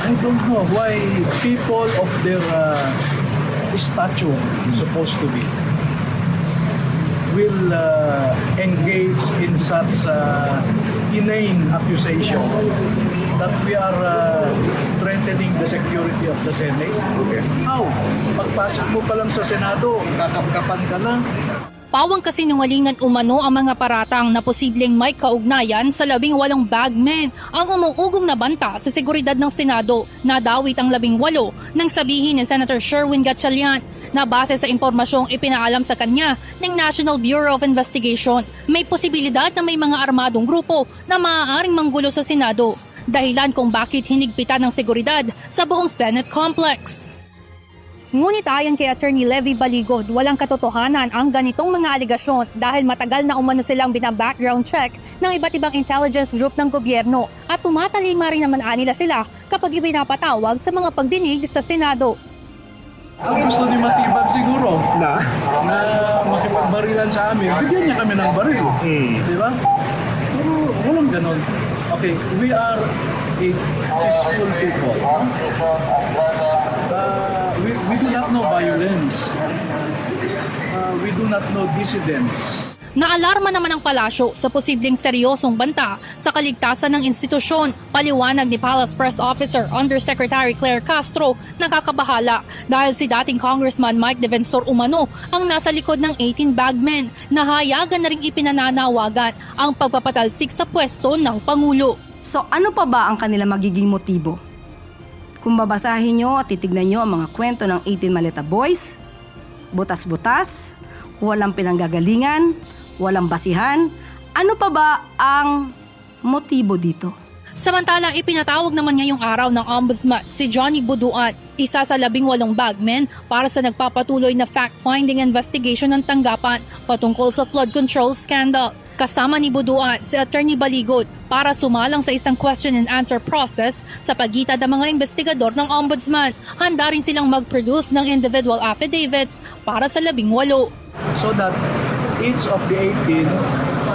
I don't know why people of their stature, supposed to be, will engage in such inane accusation that we are threatening the security of the Senate. Okay. How? Pagpasok mo pa lang sa Senado, kakapkapan ka na. Pawang kasinungalingan umano ang mga paratang na posibleng may kaugnayan sa 18 bagmen ang umuugong na banta sa seguridad ng Senado. Nadawit ang 18 nang sabihin ni Senator Sherwin Gatchalian na base sa impormasyong ipinaalam sa kanya ng National Bureau of Investigation, may posibilidad na may mga armadong grupo na maaaring manggulo sa Senado, dahilan kung bakit hinigpitan ng seguridad sa buong Senate complex. Ngunit ayon kay Attorney Levy Baligod, walang katotohanan ang ganitong mga aligasyon dahil matagal na umano silang bina-background check ng iba't ibang intelligence group ng gobyerno at tumatalima rin naman nila sila kapag ipinapatawag sa mga pagdinig sa Senado. Ang gusto ni Matibag siguro na makipagbarilan sa amin, bigyan niya kami ng baril. Di ba? Pero walang ganon. Okay, we are a peaceful people. We do not know violence. We do not know dissidents. Naalarma naman ang palasyo sa posibleng seryosong banta sa kaligtasan ng institusyon. Paliwanag ni Palace Press Officer Undersecretary Claire Castro, nakakabahala dahil si dating Congressman Mike Defensor umano ang nasa likod ng 18 bagmen na hayagan na ring ipinananawagan ang pagpapatalsik sa pwesto ng Pangulo. So ano pa ba ang kanila magiging motibo? Kung babasahin nyo at titignan nyo ang mga kwento ng 18 Maleta Boys, butas-butas, walang pinanggagalingan, walang basihan, ano pa ba ang motibo dito? Samantalang ipinatawag naman ngayong araw ng Ombudsman si Johnny Buduan, isa sa 18 bagmen para sa nagpapatuloy na fact-finding investigation ng tanggapan patungkol sa flood control scandal. Kasama ni Buduan si Attorney Baligod para sumalang sa isang question and answer process sa pagitan ng mga investigador ng Ombudsman. Handa rin silang mag-produce ng individual affidavits para sa 18. So that each of the 18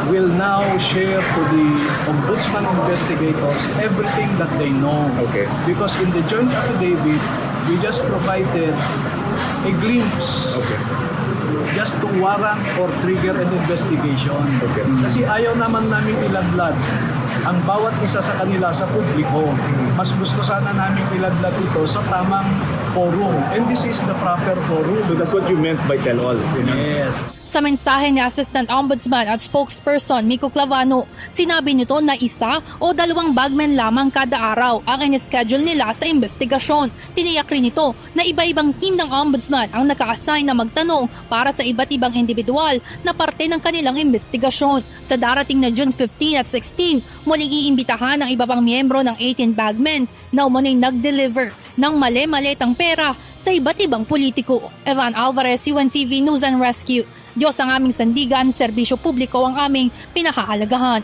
will now share to the Ombudsman investigators everything that they know. Okay. Because in the joint affidavit, we just provided a glimpse. Okay. Just to warrant or trigger an investigation. Okay. Kasi ayaw naman namin iladlad ang bawat isa sa kanila sa publiko. Mas gusto sana namin iladlad ito sa tamang forum. And this is the proper forum. So that's what you meant by tell all. Yes. Sa mensahe ni Assistant Ombudsman at spokesperson Miko Clavano, sinabi nito na 1 o 2 bagmen lamang kada araw ang in-schedule nila sa investigasyon. Tiniyak rin nito na iba-ibang team ng Ombudsman ang naka-assign na magtanong para sa iba't ibang individual na parte ng kanilang investigasyon. Sa darating na June 15 at 16, muling iimbitahan ang iba pang miyembro ng 18 bagmen na umano'y nag-deliver ng mali-malitang pera sa iba't ibang politiko. Evan Alvarez, UNTV News and Rescue. Diyos ang aming sandigan, serbisyo publiko ang aming pinakahalagahan.